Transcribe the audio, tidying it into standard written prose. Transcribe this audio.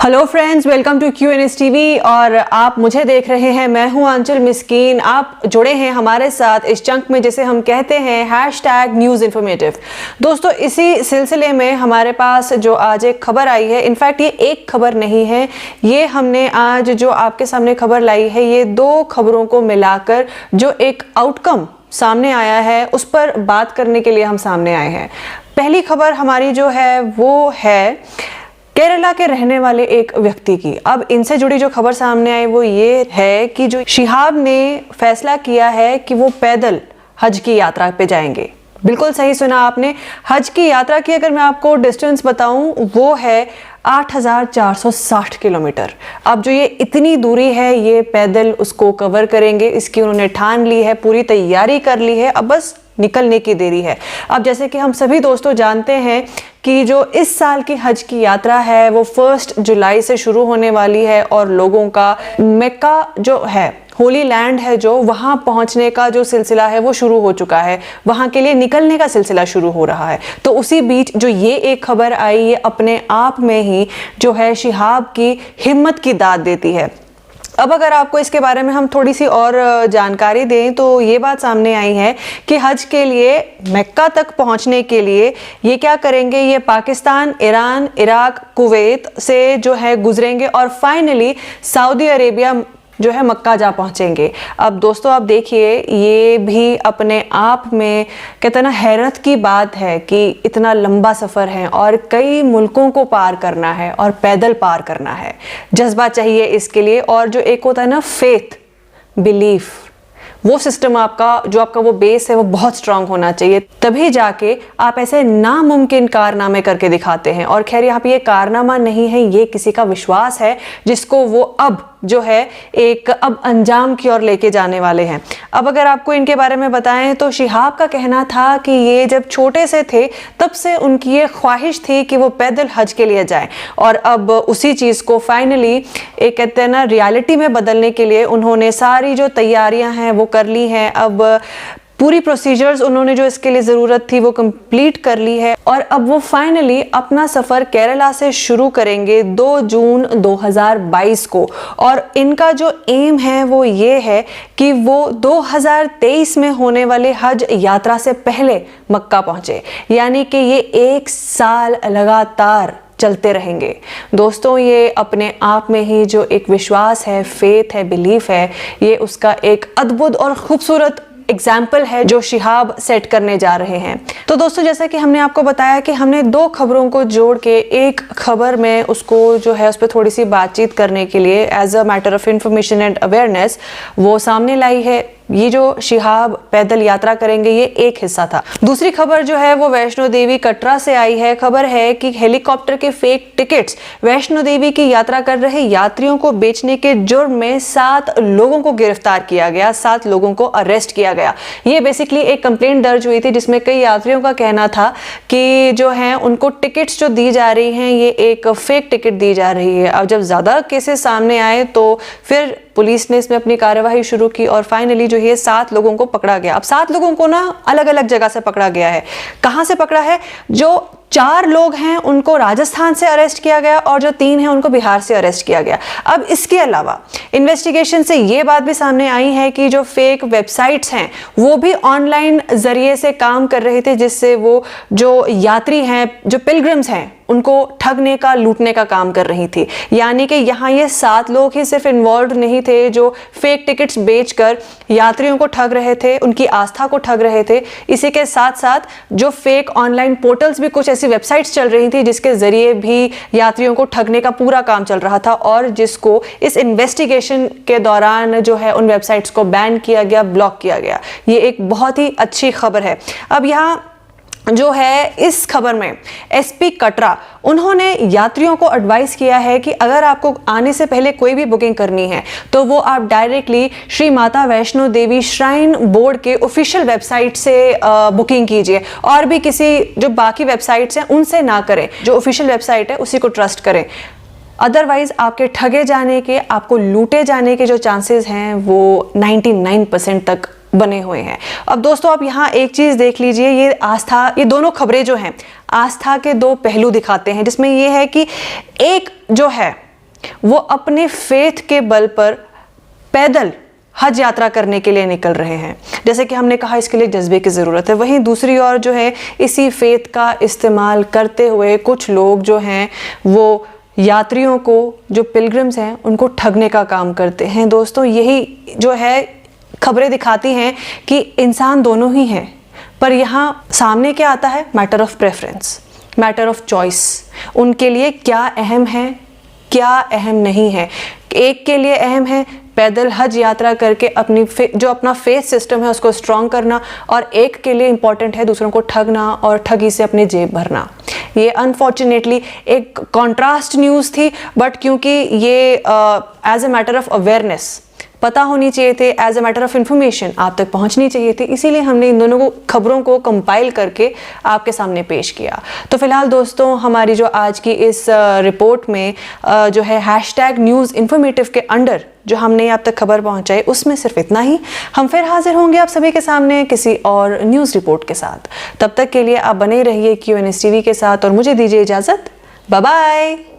Hello friends, welcome to QNS TV और आप मुझे देख रहे हैं। मैं हूं आंचल मिस्कीन। आप जुड़े हैं हमारे साथ इस चंक में, जिसे हम कहते हैं #न्यूज़ इन्फॉर्मेटिव। दोस्तों, इसी सिलसिले में हमारे पास जो आज एक खबर आई है, इनफैक्ट ये एक खबर नहीं है, ये हमने आज जो आपके सामने खबर लाई है, ये दो खबरों को मिलाकर जो एक आउटकम सामने आया है उस पर बात करने के लिए हम सामने आए हैं। पहली खबर हमारी जो है वो है केरला के रहने वाले एक व्यक्ति की। अब इनसे जुड़ी जो खबर सामने आई वो ये है कि जो शिहाब ने फैसला किया है कि वो पैदल हज की यात्रा पे जाएंगे। बिल्कुल सही सुना आपने, हज की यात्रा की अगर मैं आपको डिस्टेंस बताऊं वो है 8,460 किलोमीटर। अब जो ये इतनी दूरी है ये पैदल उसको कवर करेंगे, इसकी उन्होंने ठान ली है, पूरी तैयारी कर ली है, अब बस निकलने की देरी है। अब जैसे कि हम सभी दोस्तों जानते हैं कि जो इस साल की हज की यात्रा है वो 1 जुलाई से शुरू होने वाली है और लोगों का मक्का जो है, होली लैंड है, जो वहां पहुंचने का जो सिलसिला है वो शुरू हो चुका है, वहां के लिए निकलने का सिलसिला शुरू हो रहा है। तो उसी बीच जो ये एक खबर आई, ये अपने आप में ही जो है शिहाब की हिम्मत की दाद देती है। अब अगर आपको इसके बारे में हम थोड़ी सी और जानकारी दें तो ये बात सामने आई है कि हज के लिए मक्का तक पहुंचने के लिए ये क्या करेंगे, ये पाकिस्तान, ईरान, इराक, कुवैत से जो है गुजरेंगे और फाइनली सऊदी अरेबिया जो है मक्का जा पहुंचेंगे। अब दोस्तों आप देखिए, ये भी अपने आप में कहते हैं ना हैरत की बात है कि इतना लंबा सफ़र है और कई मुल्कों को पार करना है और पैदल पार करना है। जज्बा चाहिए इसके लिए, और जो एक होता है ना फेथ, बिलीफ, वो सिस्टम आपका जो आपका वो बेस है वो बहुत स्ट्रांग होना चाहिए, तभी जाके आप ऐसे नामुमकिन कारनामे करके दिखाते हैं। और खैर यहाँ पे ये कारनामा नहीं है, ये किसी का विश्वास है जिसको वो अब जो है एक अब अंजाम की ओर लेके जाने वाले हैं। अब अगर आपको इनके बारे में बताएं तो शिहाब का कहना था कि ये जब छोटे से थे तब से उनकी ये ख्वाहिश थी कि वो पैदल हज के लिए जाएं, और अब उसी चीज़ को फाइनली एक कहते हैं ना रियलिटी में बदलने के लिए उन्होंने सारी जो तैयारियां हैं वो कर ली हैं। अब पूरी प्रोसीजर्स उन्होंने जो इसके लिए ज़रूरत थी वो कंप्लीट कर ली है और अब वो फाइनली अपना सफ़र केरला से शुरू करेंगे 2 जून 2022 को। और इनका जो एम है वो ये है कि वो 2023 में होने वाले हज यात्रा से पहले मक्का पहुंचे, यानी कि ये 1 साल लगातार चलते रहेंगे। दोस्तों, ये अपने आप में ही जो एक विश्वास है, फेथ है, बिलीफ है, ये उसका एक अद्भुत और खूबसूरत एग्जाम्पल है जो शिहाब सेट करने जा रहे हैं। तो दोस्तों, जैसा कि हमने आपको बताया कि हमने दो खबरों को जोड़ के एक खबर में उसको जो है उस पर थोड़ी सी बातचीत करने के लिए as a matter of information and awareness वो सामने लाई है। ये जो शिहाब पैदल यात्रा करेंगे ये एक हिस्सा था। दूसरी खबर जो है वो वैष्णो देवी कटरा से आई है। खबर है कि हेलीकॉप्टर के फेक टिकट्स वैष्णो देवी की यात्रा कर रहे यात्रियों को बेचने के जुर्म में 7 लोगों को गिरफ्तार किया गया, 7 लोगों को अरेस्ट किया गया। ये बेसिकली एक कंप्लेंट दर्ज हुई थी जिसमें कई यात्रियों का कहना था कि जो है उनको टिकट्स जो दी जा रही हैं ये एक फेक टिकट दी जा रही है। अब जब ज्यादा केसेस सामने आए तो फिर पुलिस ने इसमें अपनी कार्यवाही शुरू की और फाइनली जो है 7 लोगों को पकड़ा गया। अब 7 लोगों को ना अलग अलग जगह से पकड़ा गया है। कहां से पकड़ा है? जो 4 लोग हैं उनको राजस्थान से अरेस्ट किया गया और जो 3 हैं उनको बिहार से अरेस्ट किया गया। अब इसके अलावा इन्वेस्टिगेशन से ये बात भी सामने आई है कि जो फेक वेबसाइट्स हैं वो भी ऑनलाइन जरिए से काम कर रहे थे, जिससे वो जो यात्री हैं, जो पिलग्रिम्स हैं, उनको ठगने का, लूटने का काम कर रही थी। यानी कि यहाँ ये 7 लोग ही सिर्फ इन्वॉल्व नहीं थे जो फेक टिकट्स बेचकर यात्रियों को ठग रहे थे, उनकी आस्था को ठग रहे थे। इसी के साथ साथ जो फेक ऑनलाइन पोर्टल्स भी, कुछ ऐसी वेबसाइट्स चल रही थी जिसके जरिए भी यात्रियों को ठगने का पूरा काम चल रहा था और जिसको इस इन्वेस्टिगेशन के दौरान जो है उन वेबसाइट्स को बैन किया गया, ब्लॉक किया गया। ये एक बहुत ही अच्छी खबर है। अब यहाँ जो है इस खबर में एसपी कटरा उन्होंने यात्रियों को एडवाइस किया है कि अगर आपको आने से पहले कोई भी बुकिंग करनी है तो वो आप directly Shri Mata Vaishno Devi shrine board के ऑफिशियल वेबसाइट से बुकिंग कीजिए और भी किसी जो बाकी वेबसाइट्स हैं उनसे ना करें। जो ऑफिशियल वेबसाइट है उसी को ट्रस्ट करें, अदरवाइज आपके ठगे जाने के, आपको लूटे जाने के जो चांसेस हैं वो 99% तक बने हुए हैं। अब दोस्तों आप यहाँ एक चीज देख लीजिए, ये आस्था, ये दोनों खबरें जो हैं आस्था के 2 पहलू दिखाते हैं, जिसमें ये है कि एक जो है वो अपने फेथ के बल पर पैदल हज यात्रा करने के लिए निकल रहे हैं। जैसे कि हमने कहा, इसके लिए जज्बे की ज़रूरत है। वहीं दूसरी ओर जो है, इसी फेथ का इस्तेमाल करते हुए कुछ लोग जो हैं वो यात्रियों को, जो पिलग्रिम्स हैं, उनको ठगने का काम करते हैं। दोस्तों, यही जो है खबरें दिखाती हैं कि इंसान दोनों ही हैं, पर यहाँ सामने क्या आता है? Matter of preference, matter of choice. उनके लिए क्या अहम है, क्या अहम नहीं है। एक के लिए अहम है पैदल हज यात्रा करके जो अपना फेथ सिस्टम है उसको स्ट्रॉन्ग करना, और एक के लिए इम्पॉर्टेंट है दूसरों को ठगना और ठगी से अपनी जेब भरना। ये अनफॉर्चुनेटली एक कॉन्ट्रास्ट न्यूज़ थी, बट क्योंकि ये as a matter of awareness पता होनी चाहिए थे, as a matter of information आप तक पहुंचनी चाहिए थी, इसीलिए हमने इन दोनों खबरों को कंपाइल करके आपके सामने पेश किया। तो फिलहाल दोस्तों, हमारी जो आज की इस रिपोर्ट में जो है हैशटैग न्यूज़ इन्फॉर्मेटिव के अंडर जो हमने आप तक खबर पहुंचाई, उसमें सिर्फ इतना ही। हम फिर हाजिर होंगे आप सभी के सामने किसी और न्यूज़ रिपोर्ट के साथ। तब तक के लिए आप बने रहिए QNS TV के साथ और मुझे दीजिए इजाज़त। Bye bye.